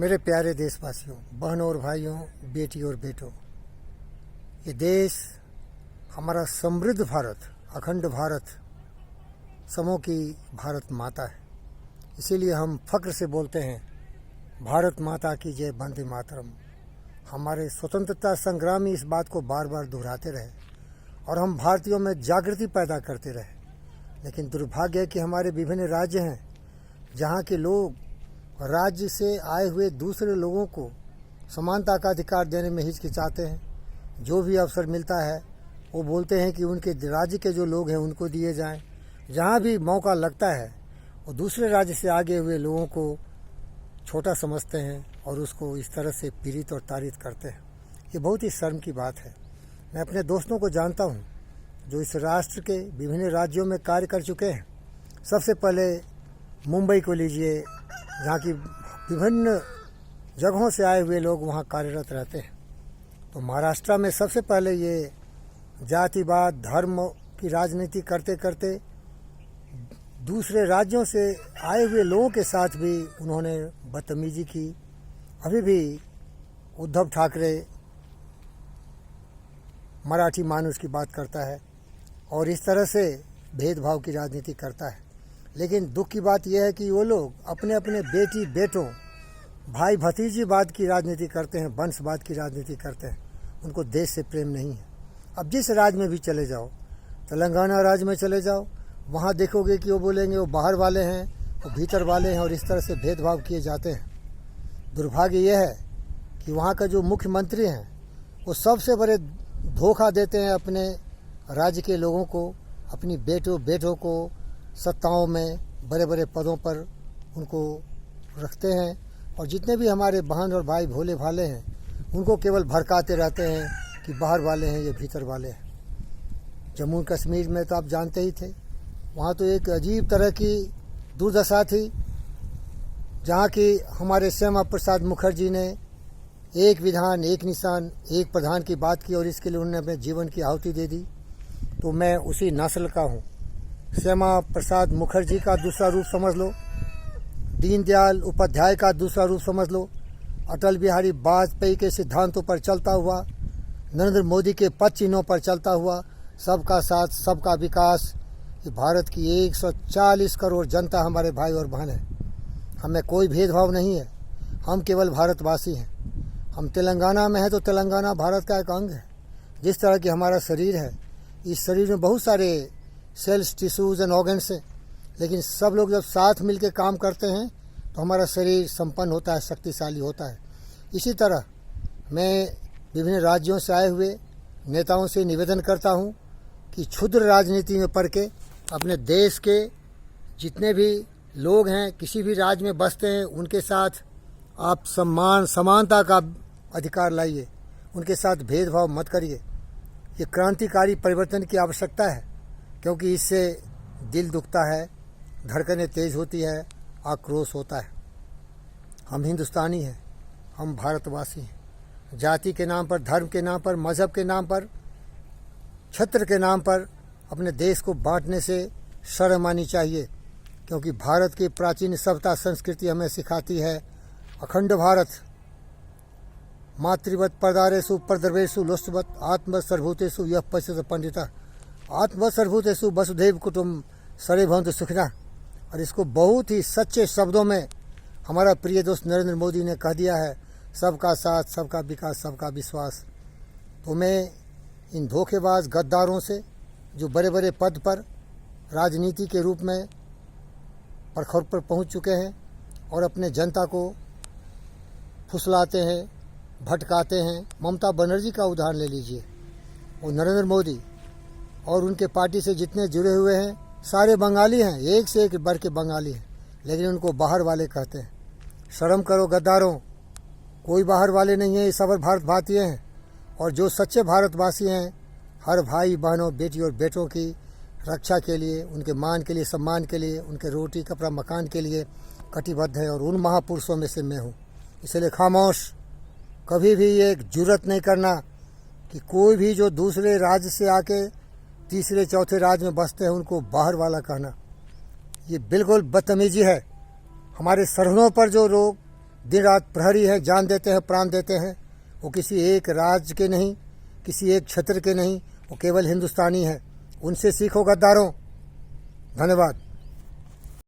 मेरे प्यारे देशवासियों, बहनों और भाइयों, बेटी और बेटों, ये देश हमारा समृद्ध भारत, अखंड भारत, समों की भारत माता है। इसीलिए हम फक्र से बोलते हैं, भारत माता की जय, वंदे मातरम। हमारे स्वतंत्रता संग्रामी इस बात को बार बार दोहराते रहे और हम भारतीयों में जागृति पैदा करते रहे। लेकिन दुर्भाग्य है कि हमारे विभिन्न राज्य हैं जहाँ के लोग राज्य से आए हुए दूसरे लोगों को समानता का अधिकार देने में हिचकिचाते हैं। जो भी अवसर मिलता है वो बोलते हैं कि उनके राज्य के जो लोग हैं उनको दिए जाएं। जहाँ भी मौका लगता है वो दूसरे राज्य से आगे हुए लोगों को छोटा समझते हैं और उसको इस तरह से पीड़ित और ताड़ित करते हैं। ये बहुत ही शर्म की बात है। मैं अपने दोस्तों को जानता हूँ जो इस राष्ट्र के विभिन्न राज्यों में कार्य कर चुके हैं। सबसे पहले मुंबई को लीजिए, जहाँ की विभिन्न जगहों से आए हुए लोग वहाँ कार्यरत रहते हैं। तो महाराष्ट्र में सबसे पहले ये जातिवाद, धर्म की राजनीति करते करते दूसरे राज्यों से आए हुए लोगों के साथ भी उन्होंने बदतमीजी की। अभी भी उद्धव ठाकरे मराठी मानुष की बात करता है और इस तरह से भेदभाव की राजनीति करता है। लेकिन दुख की बात यह है कि वो लोग अपने अपने बेटी बेटों, भाई भतीजीवाद की राजनीति करते हैं, वंशवाद की राजनीति करते हैं। उनको देश से प्रेम नहीं है। अब जिस राज्य में भी चले जाओ, तेलंगाना राज्य में चले जाओ, वहाँ देखोगे कि वो बोलेंगे वो बाहर वाले हैं, वो भीतर वाले हैं और इस तरह से भेदभाव किए जाते हैं। दुर्भाग्य यह है कि वहाँ का जो मुख्यमंत्री हैं वो सबसे बड़े धोखा देते हैं अपने राज्य के लोगों को, अपनी बेटों को सत्ताओं में बड़े बड़े पदों पर उनको रखते हैं। और जितने भी हमारे बहन और भाई भोले भाले हैं उनको केवल भड़काते रहते हैं कि बाहर वाले हैं, ये भीतर वाले हैं। जम्मू कश्मीर में तो आप जानते ही थे, वहाँ तो एक अजीब तरह की दुर्दशा थी, जहाँ की हमारे श्यामा प्रसाद मुखर्जी ने एक विधान, एक निशान, एक प्रधान की बात की और इसके लिए उन्होंने अपने जीवन की आहुति दे दी। तो मैं उसी नस्ल का हूँ। श्यामा प्रसाद मुखर्जी का दूसरा रूप समझ लो, दीनदयाल उपाध्याय का दूसरा रूप समझ लो, अटल बिहारी वाजपेयी के सिद्धांतों पर चलता हुआ, नरेंद्र मोदी के पद चिन्हों पर चलता हुआ, सबका साथ सबका विकास। ये भारत की 140 करोड़ जनता हमारे भाई और बहन है। हमें कोई भेदभाव नहीं है, हम केवल भारतवासी हैं। हम तेलंगाना में हैं तो तेलंगाना भारत का एक अंग है। जिस तरह की हमारा शरीर है, इस शरीर में बहुत सारे सेल्स, टिश्यूज़ एंड ऑर्गन्स हैं, लेकिन सब लोग जब साथ मिल के काम करते हैं तो हमारा शरीर संपन्न होता है, शक्तिशाली होता है। इसी तरह मैं विभिन्न राज्यों से आए हुए नेताओं से निवेदन करता हूं कि क्षुद्र राजनीति में पड़ के अपने देश के जितने भी लोग हैं, किसी भी राज्य में बसते हैं, उनके साथ आप समानता का अधिकार लाइए, उनके साथ भेदभाव मत करिए। ये क्रांतिकारी परिवर्तन की आवश्यकता है, क्योंकि इससे दिल दुखता है, धड़कनें तेज होती है, आक्रोश होता है। हम हिंदुस्तानी हैं, हम भारतवासी हैं। जाति के नाम पर, धर्म के नाम पर, मज़हब के नाम पर, क्षेत्र के नाम पर अपने देश को बांटने से शर्म आनी चाहिए, क्योंकि भारत की प्राचीन सभ्यता संस्कृति हमें सिखाती है, अखंड भारत मातृवत परदारेषु परद्रवेषु लोष्टवत आत्मवत सर्वभूतेषु यः पश्यति पंडितः आत्मवत सर्वभूतेषु वसुधैव कुटुम्बकं सर्वे भवन्तु सुखिनः। और इसको बहुत ही सच्चे शब्दों में हमारा प्रिय दोस्त नरेंद्र मोदी ने कह दिया है, सबका साथ, सबका विकास, सबका विश्वास। तो मैं इन धोखेबाज गद्दारों से जो बड़े बड़े पद पर राजनीति के रूप में प्रखर पर पहुंच चुके हैं और अपने जनता को फुसलाते हैं, भटकाते हैं। ममता बनर्जी का उदाहरण ले लीजिए, वो नरेंद्र मोदी और उनके पार्टी से जितने जुड़े हुए हैं सारे बंगाली हैं, एक से एक बढ़ के बंगाली हैं, लेकिन उनको बाहर वाले कहते हैं। शर्म करो गद्दारों, कोई बाहर वाले नहीं है, ये सब भारत भारतीय हैं। और जो सच्चे भारतवासी हैं, हर भाई बहनों, बेटी और बेटों की रक्षा के लिए, उनके मान के लिए, सम्मान के लिए, उनके रोटी कपड़ा मकान के लिए कटिबद्ध है। और उन महापुरुषों में से मैं हूँ। इसलिए खामोश, कभी भी ये जुर्रत नहीं करना कि कोई भी जो दूसरे राज्य से आके तीसरे चौथे राज्य में बसते हैं उनको बाहर वाला कहना, ये बिल्कुल बदतमीजी है। हमारे सरहदों पर जो लोग दिन रात प्रहरी हैं, जान देते हैं, प्राण देते हैं। वो किसी एक राज्य के नहीं, किसी एक क्षेत्र के नहीं, वो केवल हिंदुस्तानी हैं। उनसे सीखो गद्दारों। धन्यवाद।